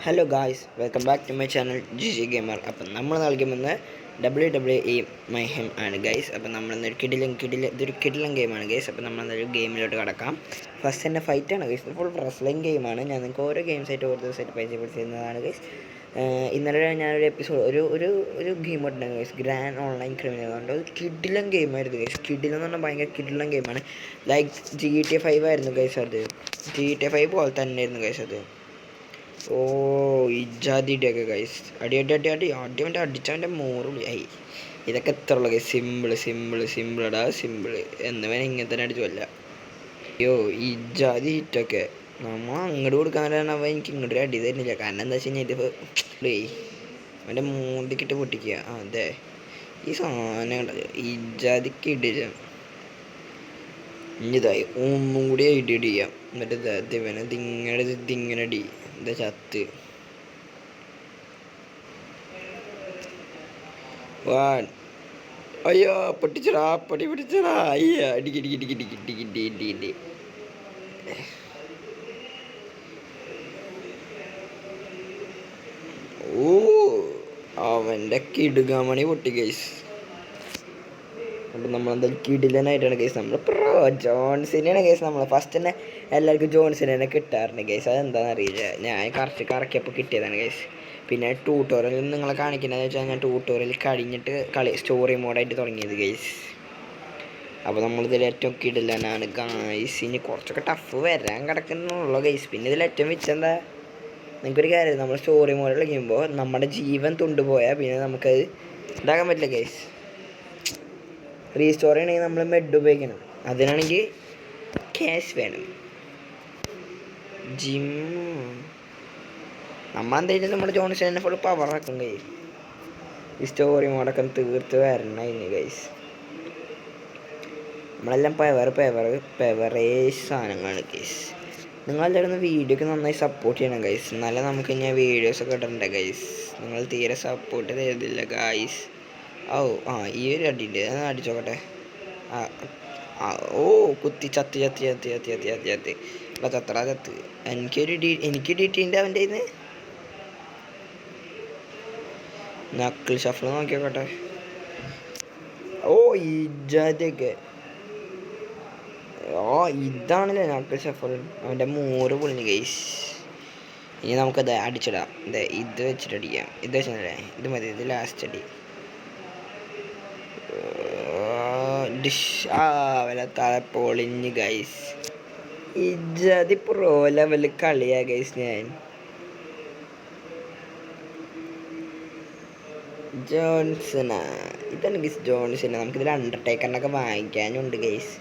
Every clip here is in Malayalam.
Hello guys, welcome back to my channel G gamer. അപ്പം നമ്മൾ നൽകുമെന്ന് WWE മൈഹം ആണ് ഗൈസ്. അപ്പം നമ്മളിന്നൊരു ഇതൊരു കിടിലൻ ഗെയിമാണ് ഗൈസ്. അപ്പം നമ്മളൊരു ഗെയിമിലോട്ട് കടക്കാം. ഫസ്റ്റ് തന്നെ ഫൈറ്റാണ് ഗൈസ്. ഫുൾ റെസ്ലിംഗ് ഗെയിമാണ്. ഞാൻ നിങ്ങൾക്ക് ഓരോ ഗെയിംസായിട്ട് ഓരോ ദിവസമായിട്ട് പരിചയപ്പെടുത്തുന്നതാണ് ഗൈസ്. ഇന്നലെ ഞാനൊരു എപ്പിസോഡ് ഒരു ഗെയിം ഉണ്ടായിരുന്നു ഗൈസ്, ഗ്രാൻഡ് ഓൺലൈൻ ക്രിമിനൽ കൊണ്ട്. ഒരു കിടിലൻ ഗെയിമായിരുന്നു ഗൈസ്. കിടിലൻ എന്ന് പറഞ്ഞാൽ ഭയങ്കര കിടിലൻ ഗെയിമാണ്. ലൈക്ക് GTA 5 ആയിരുന്നു ഗൈസ്. അത് GTA 5 പോലെ തന്നെയായിരുന്നു ഗൈസ് അത്. ഓ ഇജാതിയുടെയൊക്കെ ഗൈസ്, അടി അടിച്ചവൻ്റെ മോറുള്ളി ആയി. ഇതൊക്കെ എത്ര ഉള്ള ഗൈസ്? സിമ്പിളടാ സിമ്പിള് എന്ന് വേണേൽ ഇങ്ങനെ തന്നെ അടിച്ചു കൊല്ല. അയ്യോ ഇജാതി ഹിറ്റൊക്കെ നമ്മൾ അങ്ങോട്ട് കൊടുക്കാൻ അവ എനിക്ക് ഇങ്ങോട്ട് അടി തരുന്നില്ല. കാരണം എന്താ വെച്ച് കഴിഞ്ഞാൽ ഇതിപ്പോൾ അവൻ്റെ മൂന്തിക്കിട്ട് പൊട്ടിക്കുക. അതെ, ഈ സാധനം ഇജാതിക്ക് ഇടിച്ച ഇതായി ഒന്നും കൂടി ഇടി ചെയ്യാം. എന്നിട്ട് ദിങ്ങനെ അടി എന്താ ചത്ത് വാൻ. അയ്യോ പൊട്ടിച്ചടാ പൊട്ടിച്ചടാ. അയ്യ അടിക്കിടി. ഓ അവൻ്റെ കിടുകാമണി പൊട്ടി ഗൈസ്. അപ്പം നമ്മളെന്തായാലും കിടിലനായിട്ടാണ് ഗൈസ്. നമ്മൾ ജോൺസിനെയാണ് ഗൈസ്. നമ്മൾ ഫസ്റ്റ് തന്നെ എല്ലാവർക്കും ജോൺസിനെ കിട്ടാറുണ്ട് ഗൈസ്. അതെന്താണെന്ന് അറിയില്ല, ഞാൻ കറക്കിയപ്പോൾ കിട്ടിയതാണ് ഗൈസ്. പിന്നെ ട്യൂട്ടോറിയൽ നിങ്ങളെ കാണിക്കുന്നതെന്ന് വെച്ചാൽ ഞാൻ ട്യൂട്ടോറിയൽ കഴിഞ്ഞിട്ട് സ്റ്റോറി മോഡായിട്ട് തുടങ്ങിയത് ഗൈസ്. അപ്പോൾ നമ്മളിതിൽ ഏറ്റവും കിടിലനാണ് ഗൈസ്. ഇനി കുറച്ചൊക്കെ ടഫ് വരാൻ കിടക്കുന്നുള്ളൂ ഗൈസ്. പിന്നെ ഇതിൽ ഏറ്റവും മിച്ചെന്താ, നിങ്ങൾക്കൊരു കാര്യം, നമ്മൾ സ്റ്റോറി മോഡിൽ കളിക്കുമ്പോൾ നമ്മുടെ ജീവൻ തുണ്ടുപോയാൽ പിന്നെ നമുക്കത് ഇതാക്കാൻ പറ്റില്ല ഗൈസ്. റീസ്റ്റോർ ചെയ്യണമെങ്കിൽ നമ്മൾ മെഡ് ഉപയോഗിക്കണം. അതിനാണെങ്കിൽ ക്യാഷ് വേണം. നമ്മൾ എന്തായാലും നമ്മുടെ ജോൺസനെ ഫുൾ പവറാക്കും ഗൈസ്. ഈ സ്റ്റോറി മോഡൊക്കെ തീർത്ത് വരണം അതിന് ഗൈസ്. നമ്മളെല്ലാം പെവറേ സാധനങ്ങളാണ് ഗൈസ്. നിങ്ങളെല്ലാവരും വീഡിയോക്ക് നന്നായി സപ്പോർട്ട് ചെയ്യണം ഗൈസ്. എന്നാലേ നമുക്ക് ഇനി വീഡിയോസൊക്കെ ഇടണ്ട ഗൈസ്. നിങ്ങൾ തീരെ സപ്പോർട്ട് തരുന്നില്ല ഗൈസ്. ഈ ഒരു അടിയുണ്ട്, ഞാൻ അടിച്ചോക്കട്ടെ. ഓ കുത്തി ചത്ത് ചത്ത്. എനിക്ക് ഡിറ്റിൻ്റെ അവൻ്റെ ഇന്ന് നക്കിൾ ഷഫിൾ നോക്കിയോക്കട്ടെ. ഓ ഇജാതൊക്കെ ഇതാണല്ലേ നക്കിൾ ഷഫിൾ. അവൻ്റെ മോറ് പൊളിഞ്ഞു ഗൈസ്. ഇനി നമുക്കത് അടിച്ചിടാം. ഇത് വെച്ചിട്ട് അടിക്കാം. ഇത് വെച്ചല്ലേ, ഇത് മതി, ഇത് ലാസ്റ്റ് അടി. തല പൊളിഞ്ഞ് ഗൈസ്. ഇജാതി പ്രോ ലെവല് കളിയാ ഗൈസ്. ഞാൻ ഇതാണ് ഗൈസ് ജോൺസന. നമുക്കിതിൽ അണ്ടർടേക്കറിനൊക്കെ വാങ്ങിക്കാനുണ്ട് ഗൈസ്.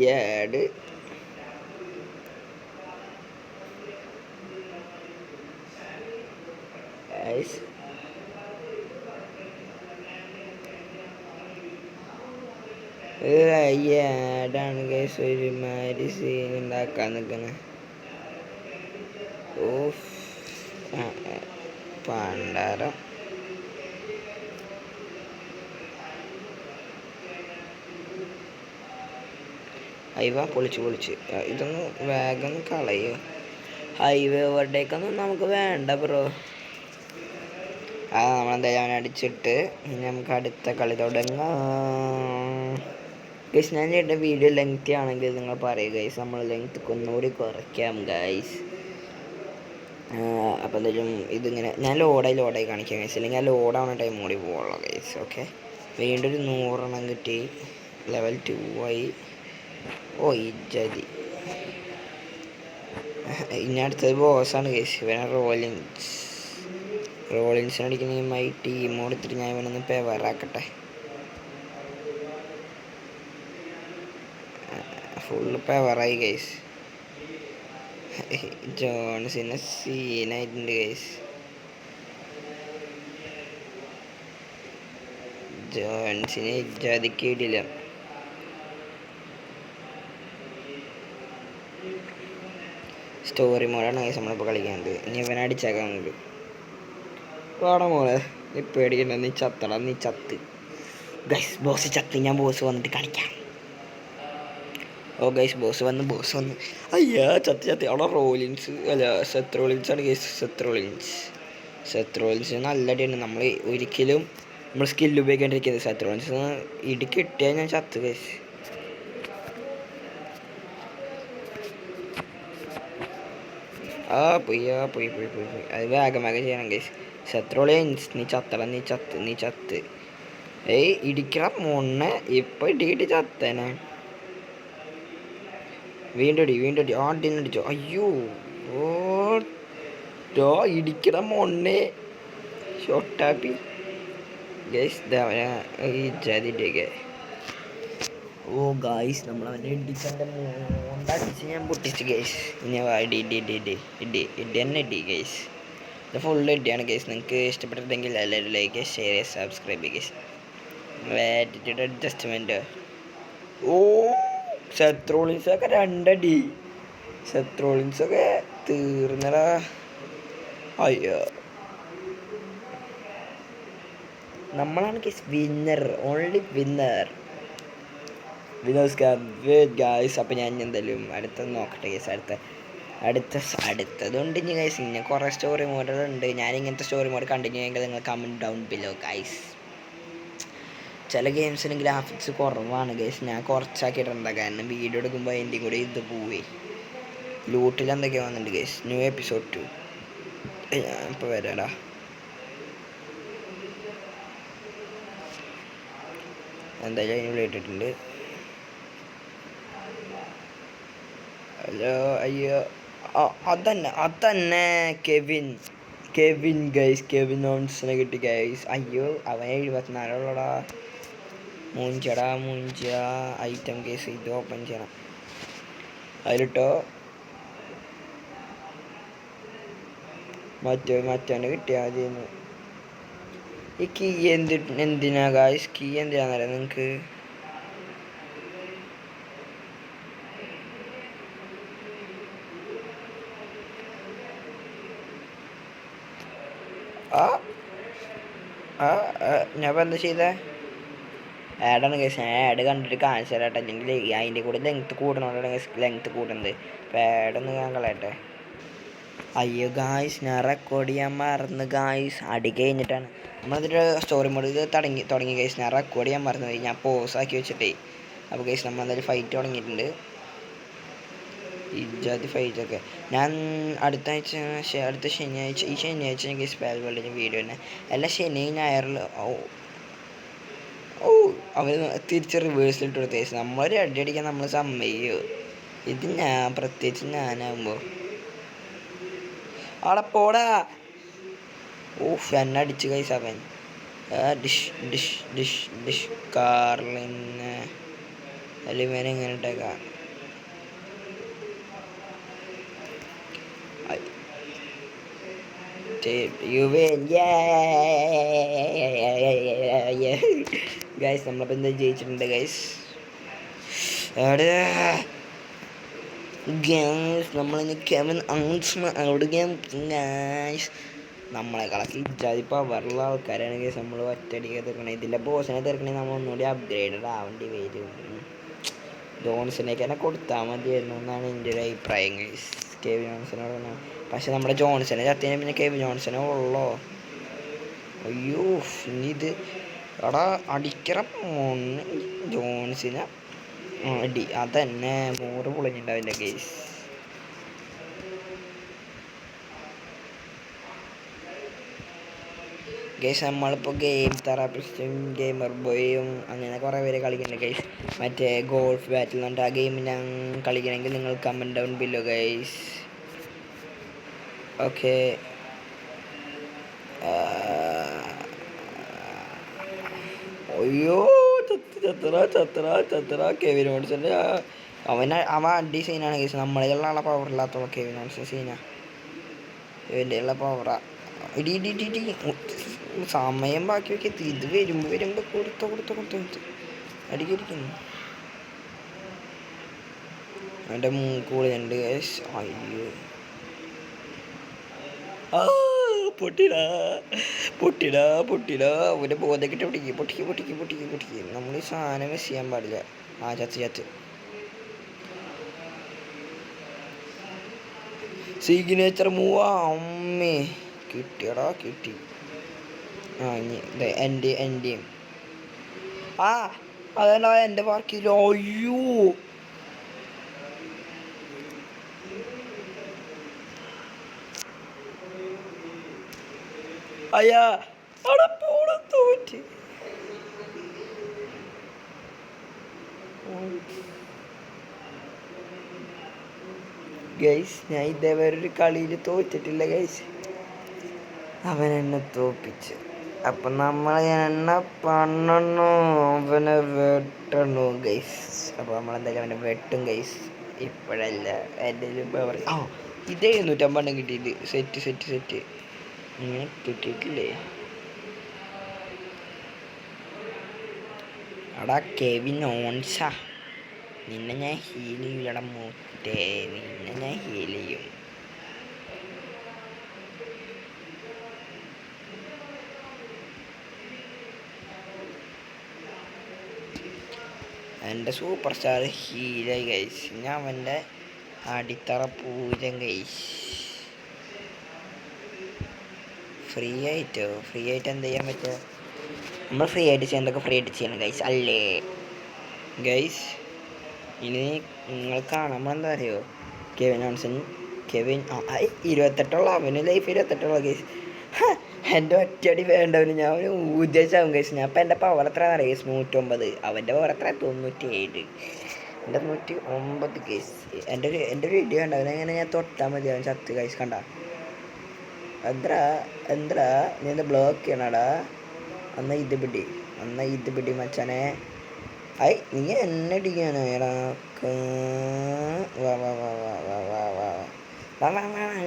ഏട് ഗൈസ്. ഏടാണ് ഗൈസ് ഒരുമാതിരി സീൻ ഉണ്ടാക്കാൻ നിൽക്കുന്നത്. ഓഫ് പണ്ടാരം. ഹൈവ പൊളിച്ച് ഇതൊന്ന് വേഗം കളയോ. ഹൈവേ ഓവർടേക്കൊന്നും നമുക്ക് വേണ്ട ബ്രോ. നമ്മളെന്തായാലും അടിച്ചിട്ട് നമുക്ക് അടുത്ത കളി തുടങ്ങാം ഗൈസ്. ഞാൻ ചേട്ടൻ വീഡിയോ ലെങ്തി ആണെങ്കിൽ നിങ്ങൾ പറയുക ഗൈസ്, നമ്മൾ ലെങ്ത് ഒന്നുകൂടി കുറയ്ക്കാം ഗൈസ്. അപ്പോൾ എന്തായാലും ഇതിങ്ങനെ ഞാൻ ലോഡായി കാണിക്കാം ഗൈസ്, അല്ലെങ്കിൽ ആ ലോഡാവുന്ന ടൈം കൂടി പോകാനുള്ള ഗൈസ്. ഓക്കെ, വീണ്ടും ഒരു 100 കിട്ടി. ലെവൽ 2 ആയി. ഓ ഇജാതി. ഇനി അടുത്തത് ബോസാണ് ഗൈസ്. ഇവനെ റോളിൻസിന് അടിക്കുന്ന ടീം കൊടുത്തിട്ട് ഞാൻ ഇവനൊന്ന് പെവറാക്കട്ടെ. ഫുള്ള് പെവറായി ഗൈസ്. ജോൺസിന് സീനായിട്ടുണ്ട് ഗൈസ്. ജോൺസിന് ഇജാതിക്ക് ഇടില്ല. സ്റ്റോറി മോഡാണ് ഗൈസ് നമ്മളിപ്പോൾ കളിക്കുന്നത്. ഇനി ഇവനെ അടിച്ചേക്കാൻ നമുക്ക് വേണ മോളെ. നീ പേടിക്കണ്ട, നീ ചത്ത് ഗൈസ്. ബോസ് ചത്ത്. ഞാൻ ബോസ് വന്നിട്ട് കളിക്കാം. ഓ ഗൈസ് ബോസ് വന്ന് അയ്യാ ചത്തി അവിടെ റോളിൻസ് അല്ല സെത്ത് ആണ് ഗൈസ്. സെത്ത് റോളിൻസ് നല്ല അടിയാണ്. നമ്മൾ ഒരിക്കലും നമ്മൾ സ്കില്ല് ഉപയോഗിക്കാണ്ടിരിക്കുന്നത്. സെത്ത് റോളിൻസ് ഇടി കിട്ടിയാൽ ഞാൻ ചത്ത് ഗൈസ്. പോയി അത് വേഗം ചെയ്യണം ഗൈസ്. സെത്ത് നീ ചത്ത് ഏയ് ഇടിക്കണ മോണ്ണെ ഇപ്പൊ ഇടിക്കിട്ട് ചത്തേനെ. വീണ്ടും അടി അടിച്ചോ. അയ്യോ ഓ ഇടിക്കണ മോണ്ണെ ഷോട്ടാപ്പി ഗൈസ്. ഇടിക്കെ ഓ ഗായ്സ് നമ്മളവനെ ഇടിച്ചെൻ്റെ മോണ്ടടിച്ച് ഞാൻ പൊട്ടിച്ച് ഗൈസ്. ഇനി ഇടി ഗൈസ്. ഇത് ഫുള്ള് ഇടിയാണ് ഗൈസ്. നിങ്ങൾക്ക് ഇഷ്ടപ്പെട്ടിട്ടുണ്ടെങ്കിൽ എല്ലാവരും like share subscribe guys. Attitude adjustment. ഓ സെത്രോളിൻസൊക്കെ 2 അടി. സെത്രോളിൻസൊക്കെ തീർന്നടാ. അയ്യോ നമ്മളാണ് guys winner. Only winners guys. അപ്പോൾ ഞാൻ എന്തായാലും അടുത്തത് നോക്കട്ടെ ഗൈസ്. അടുത്തതുണ്ട് ഇനി ഗൈസ്. ഇങ്ങനെ കുറേ സ്റ്റോറി മോഡുകളുണ്ട്. ഞാൻ ഇങ്ങനത്തെ സ്റ്റോറി മോഡ് കണ്ടിന്യൂ ചെയ്യുമെങ്കിൽ നിങ്ങൾ കമൻറ്റ് ഡൗൺ ബിലോ ഗൈസ്. ചില ഗെയിംസിന് ഗ്രാഫിക്സ് കുറവാണ് ഗൈസ്. ഞാൻ കുറച്ചാക്കിയിട്ടുണ്ട്. കാരണം വീഡിയോ എടുക്കുമ്പോൾ അതിൻ്റെ കൂടെ ഇത് പോവേ. ലൂട്ടിൽ എന്തൊക്കെയോ വന്നിട്ടുണ്ട് ഗൈസ്. ന്യൂ എപ്പിസോഡ് 2 ഞാൻ ഇപ്പോൾ വരാടാ. എന്തായാലും അതിന് വിളിയിട്ടിട്ടുണ്ട്. ഹലോ അയ്യോ അതന്നെ കെവിൻ ഗൈസ്. കെവിൻ ഓൺസിനെ കിട്ടി ഗൈസ്. അയ്യോ അവൻ 74 മൂഞ്ചടാ. ഐറ്റം കേസ് ഇത് ഓപ്പൺ ചെയ്യണം. അതിലിട്ടോ മറ്റവന് കിട്ടിയാൽ മതിയെന്ന്. ഈ കീ എന്തിനാ ഗൈസ്? കീ എന്തിനാന്നറിയാം നിങ്ങൾക്ക്? ഞാൻ ഇപ്പം എന്താ ചെയ്തേ? ആഡാണ് കേസ്. ഞാൻ ആഡ് കണ്ടിട്ട് കാണിച്ചു തരാട്ടെ. അല്ലെങ്കിൽ അതിൻ്റെ കൂടെ ലെങ്ത്ത് കൂടണോണ്ടാണ് ലെങ്ത്ത് കൂടുന്നത്. അപ്പോൾ ആഡൊന്ന് ഞാൻ കളയട്ടെ. അയ്യോ ഗായ്സ് ഞാൻ റെക്കോർഡ് ചെയ്യാൻ മറന്ന് ഗായ്സ്. അടി കഴിഞ്ഞിട്ടാണ് നമ്മളതിൻ്റെ സ്റ്റോറി മോഡ് ഇത് തുടങ്ങി ഗൈസ്. ഞാൻ റെക്കോർഡ് ചെയ്യാൻ മറന്നുപോയി. ഞാൻ പോസാക്കി വെച്ചിട്ടേ. അപ്പോൾ ഗൈസ് നമ്മളെന്തായാലും ഫൈറ്റ് തുടങ്ങിയിട്ടുണ്ട്. ഇജാതി ഫൈറ്റൊക്കെ ഞാൻ അടുത്ത ശനിയാഴ്ച ഈ ശനിയാഴ്ച എനിക്ക് സ്പെൽ വേൾഡിൻ്റെ വീഡിയോ തന്നെ. എല്ലാ ശനി ഞായറിൽ അവർ തിരിച്ച് റിവേഴ്സിലിട്ട് കൊടുത്തേ. നമ്മളൊരു അടി അടിക്കാൻ നമ്മൾ സമ്മതിക്കോ? ഇത് പ്രത്യേകിച്ച് ഞാനാകുമ്പോൾ അവിടെ പോടാ. എന്നെ അടിച്ച് കൈസ് അവൻ. ഡിഷ് കാർലിന് അല്ലിമേനെ എങ്ങനെ ഇട്ടേക്കാം. ഗൈസ് നമ്മളിപ്പോൾ എന്താ ജയിച്ചിട്ടുണ്ട് ഗൈസ്. നമ്മളിനി കെവിൻ ഓൺസിന് ഗൈസ്. നമ്മളെ കളക്കി ഇജാതിപ്പോൾ അവരുള്ള ആൾക്കാരാണ് ഗൈസ്. നമ്മൾ ഒറ്റയടിക്ക് തീർക്കണം. ഇതിൻ്റെ ബോസിനെ തീർക്കണമെങ്കിൽ നമ്മൾ ഒന്നുകൂടി അപ്ഗ്രേഡഡ് ആവേണ്ടി വരും. ജോൺസിനേക്ക് തന്നെ കൊടുത്താൽ മതിയായിരുന്നു എന്നാണ് എൻ്റെ ഒരു അഭിപ്രായം ഗൈസ്. കെവിൻ ജോൺസനോടാണ്. പക്ഷെ നമ്മുടെ ജോൺസനെ ചത്തിന് പിന്നെ കെവിൻ ജോൺസനെ ഉള്ളോ? അയ്യോ ഇനി ഇത് എടാ അടിക്കറ മോണ് ജോൺസിനെ അടി. അതന്നെ 100 പൊളിഞ്ഞിട്ടുണ്ടാവില്ല ഗൈസ്. ഗൈസ് നമ്മളിപ്പോൾ ഗെയിം തെറാപ്പിസ്റ്റും ഗെയിമർ ബോയും അങ്ങനെ കുറേ പേര് കളിക്കുന്നുണ്ട് ഗൈസ്. മറ്റേ ഗോൾഫ് ബാറ്റിൽ എന്നിട്ട് ആ ഗെയിം ഞാൻ കളിക്കണമെങ്കിൽ നിങ്ങൾ കമൻറ്റ് ഡൗൺ ബില്ലോ ഗൈസ്. ഓക്കെ അയ്യോ ചത്ര കെവിൻ ഓൺസിൻ്റെ അവൻ അടി സീനാണ് ഗൈസ്. നമ്മളിലുള്ള ആളെ പവർ ഇല്ലാത്തോളം കെവിൻ ഓൺസിൻ്റെ സീനാ. ഇവൻ്റെ ഉള്ള പവറാ. ഇടി സമയം ബാക്കി വെക്കി. ഇത് വരുമ്പോൾ കൊടുത്തു അടിക്കുന്നു. അവൻ്റെ മൂക്കൂടുന്നുണ്ട് ഗൈസ്. അയ്യോ പൊട്ടിടാ അവൻ്റെ ബോധക്കിട്ട് പൊട്ടിക്ക്. നമ്മൾ ഈ സാധനം മിസ് ചെയ്യാൻ പാടില്ല. ചത്ത് സിഗ്നേച്ചർ മൂവ് അമ്മേ കിട്ടിയടാ കിട്ടി. ആ ഇനി എൻ്റെയും ആ അതല്ല എൻ്റെ പാർക്കില്ല. അയ്യോ അയ്യാ അവിടെ പോണ തോറ്റ്. ഗൈസ് ഞാൻ ഇതേവരെ ഒരു കളിയിൽ തോറ്റിട്ടില്ല ഗൈസ്. അവൻ എന്നെ തോപ്പിച്ച്. അപ്പം നമ്മൾ എണ്ണ പണ്ണണു അവനെ വെട്ടണു ഗൈസ്. അപ്പോൾ നമ്മളെന്തായാലും അവനെ വെട്ടും ഗൈസ്. ഇപ്പോഴല്ല എൻ്റെ ആ ഇത് 750 കിട്ടിയിട്ട് സെറ്റ് ഇങ്ങനെ കിട്ടിയിട്ടില്ലേ. അടാ കെവിൻ ഓൺസാ നിന്നെ ഞാൻ ഹീൽ ചെയ്യണം മൂത്തേ. നിന്നെ ഞാൻ ഹീൽ ചെയ്യും. എൻ്റെ സൂപ്പർ സ്റ്റാർ ഹീലായി ഗൈസ്. ഞാൻ അവൻ്റെ അടിത്തറ പൂരം ഗൈസ്. ഫ്രീ ആയിട്ട് എന്ത് ചെയ്യാൻ പറ്റുക? നമ്മൾ ഫ്രീ ആയിട്ട് ചെയ്യുന്നതൊക്കെ ഫ്രീ ആയിട്ട് ചെയ്യണം ഗൈസ് അല്ലേ ഗൈസ്. ഇനി നിങ്ങൾ കാണുമ്പോൾ എന്താ അറിയോ, കെവിൻ ഓൺസൺ 28 അവന് ലൈഫ് 28 ഗൈസ്. എൻ്റെ ഒറ്റയടി വേണ്ടവന് ഞാൻ അവന് ഊർജ്ജാവും ഗൈസ്. ഞാൻ അപ്പം എൻ്റെ പവർ എത്ര അറിയാം ഗൈസ്? 109. അവൻ്റെ പവർ എത്ര? 97. എൻ്റെ 109 ഗൈസ്. എൻ്റെ ഒരു ഇടി കണ്ട അവനെങ്ങനെ ഞാൻ തൊട്ടാൽ മതി അവൻ ചത്ത് ഗൈസ്. കണ്ട എന്താ നീ എന്താ ബ്ലോക്ക് ചെയ്യണടാ? എന്നാ ഇത് പിടി മച്ചാനെ. നീ എന്നെ ഇടിക്കാനോ എടാ?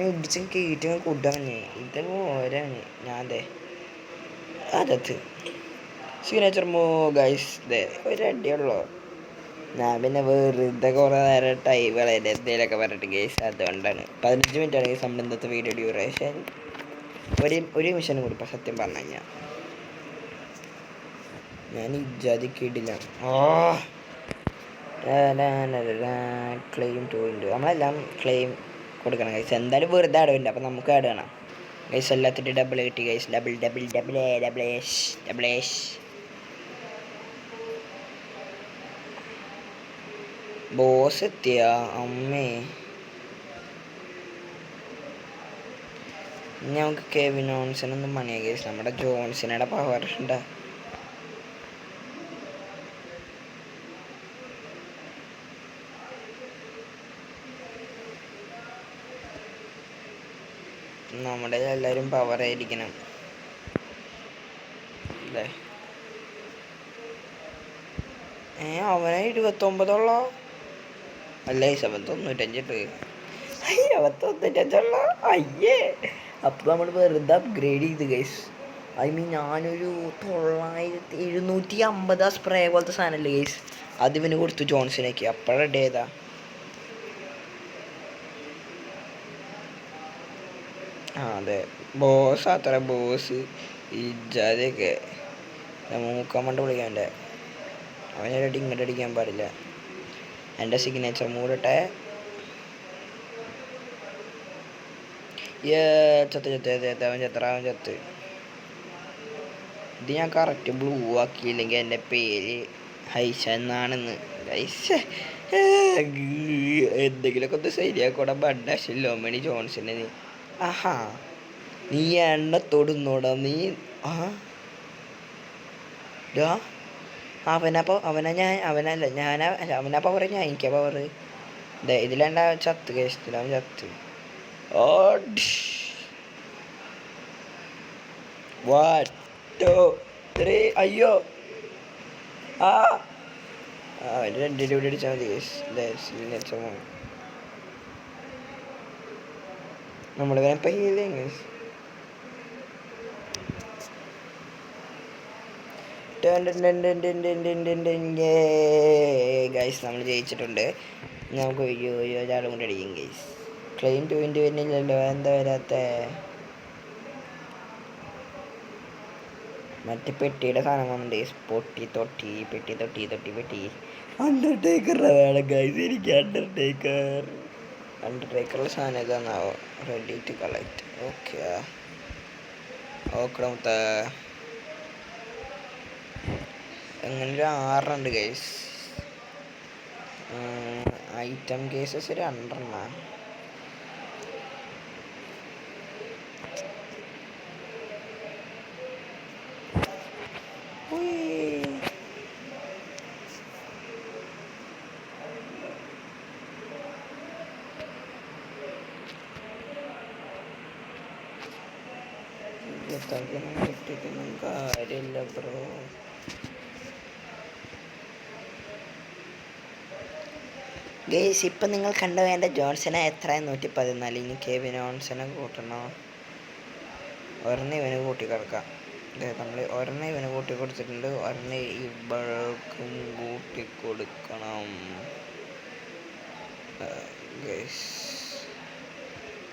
ഇടിച്ചും കയറ്റും കൂട്ടാണ്. ഇത് പോരാണ് ഞാൻ അതത്ത് സിഗ്നേച്ചർ മോ ഗൈസ്. ഒരു അടിയുള്ളൂ. ഞാൻ പിന്നെ വെറുതെ കുറേ നേരം ടൈം കളയല്ലേ എന്തെങ്കിലുമൊക്കെ പറഞ്ഞിട്ട് ഗൈസ്. അതുകൊണ്ടാണ് 15 മിനിറ്റാണ് ഗൈസ് നമ്മുടെ ഇന്നത്തെ വീഡിയോ ഡ്യൂറേഷൻ. ഒരു മിഷനും കൂടി ഇപ്പം സത്യം പറഞ്ഞു കഴിഞ്ഞാൽ ഞാൻ ഇജാതി കിടില്ല. ക്ലെയിം 2 നമ്മളെല്ലാം ക്ലെയിം കൊടുക്കണം ഗൈസ്. എന്തായാലും വെറുതെ ആടുണ്ട്. അപ്പം നമുക്ക് ആഡ് ചെയ്യണം ഗൈസ്. എല്ലാത്തിൻ്റെ ഡബിൾ കിട്ടി ഗൈസ്. ഡബിൾ ബോസ് എത്തിയ അമ്മേ. നമുക്ക് കെവിൻ ഓൺസനൊന്നും പണിയാ ഗൈസ്. നമ്മുടെ ജോൺസിനയുടെ പവർ ഉണ്ടാ. നമ്മുടെ എല്ലാവരും പവറായിരിക്കണം അല്ലേ? അവനെ 29 അല്ല അവൻ 95. അവൻ 95 അയ്യേ. അപ്പോൾ നമ്മൾ വെറുതെ അപ്ഗ്രേഡ് ചെയ്ത് ഗൈസ്. ഞാനൊരു 750 സ്പ്രേ പോലത്തെ സാധനമല്ലേ ഗൈസ്, അതിവന് കൊടുത്തു ജോൺസിനേക്ക്. അപ്പോഴാണ് റെഡി ചെയ്താ. അതെ ബോസ് അത്ര ബോസ് ഇജാതൊക്കെ മൂക്കാൻ വേണ്ട വിളിക്കാൻ്റെ. അവനൊരടി ഇങ്ങോട്ട് അടിക്കാൻ പാടില്ല. എൻ്റെ സിഗ്നേച്ചർ മൂടട്ടെ. അവൻ ചത്ത്. ഇത് ഞാൻ കറക്റ്റ് ബ്ലൂ ആക്കിയില്ലെങ്കിൽ എൻ്റെ പേര് ഹൈഷ എന്നാണെന്ന്. എന്തെങ്കിലുമൊക്കെ ഒന്ന് ശരിയാക്കൂടെ ബഡ്ഡല്ലോ മണി ജോൺസിനെ. ആഹാ നീ എണ്ണ തൊടുന്നോടാ നീ. അവനാ പവർ ഞാൻ എനിക്കാ പവർ. ഇതിലെണ്ട ചത്ത് കേസില്ല. അവൻ ചത്ത്. 1 2 3 അയ്യോ. അവൻ്റെ 2 കൂടി അടിച്ചാൽ മതി കേസ്. നമ്മൾ ഇപ്പം ഹീലിങ് ഗൈസ് നമ്മൾ ജയിച്ചിട്ടുണ്ട്. നമുക്ക് ഒരാളും കൂടെ അടിക്കും ഗൈസ്. ക്ലെയിം 20 വരുന്നില്ലല്ലോ, എന്താ വരാത്ത? മറ്റേ പെട്ടിയുടെ സാധനം വന്നിട്ടുണ്ട് ഗൈസ്. പെട്ടി അണ്ടർടേക്കർ വേണം ഗൈസ്. എനിക്ക് അണ്ടർടേക്കർ അണ്ടർടേക്കറുള്ള സാധനം ഏതാന്നാവോ? Ready to collect. ഓക്കെ ഓക്കണം. അങ്ങനെ ഒരു 6 ഉണ്ട് ഗൈസ്. ഐറ്റം കേസസ് ഒരു 2 കിട്ടിയിട്ടൊന്നും കാര്യമില്ല ബ്രോ. ഗെയ്സ് ഇപ്പം നിങ്ങൾ കണ്ടു എൻ്റെ ജോൺസനെ എത്ര 114. ഇനി കെവിൻ ജോൺസനെ കൂട്ടണോ? ഒരെണ്ണം ഇവന് കൂട്ടി കിടക്കാം. നമ്മൾ ഒരെണ്ണം ഇവന് കൂട്ടി കൊടുത്തിട്ടുണ്ട്, ഒരെണ്ണം ഇവൾക്കും കൂട്ടി കൊടുക്കണം. ഗൈസ്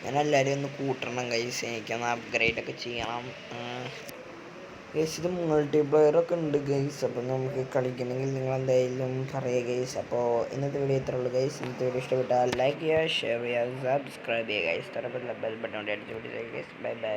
ഞാനെല്ലാവരും ഒന്ന് കൂട്ടണം ഗൈസ്. എനിക്കൊന്ന് അപ്ഗ്രേഡൊക്കെ ചെയ്യണം ഗൈസ്. ഇത് മൾട്ടിപ്ലെയറൊക്കെ ഉണ്ട് ഗൈസ്. അപ്പം നമുക്ക് കളിക്കണമെങ്കിൽ നിങ്ങൾ എന്തായാലും പറയുക ഗൈസ്. അപ്പോൾ ഇന്നത്തെ വീഡിയോ ഇത്രേ ഉള്ളൂ ഗൈസ്. ഇന്നത്തെ വീഡിയോ ഇഷ്ടപ്പെട്ടാൽ ലൈക്ക് ചെയ്യുക, ഷെയർ ചെയ്യുക, സബ്സ്ക്രൈബ് ചെയ്യുക ഗൈസ്. തൊട്ടടുത്തുള്ള ബെൽ ബട്ടൺ അടിച്ച് പിടിക്കുക ഗൈസ്. Bye bye.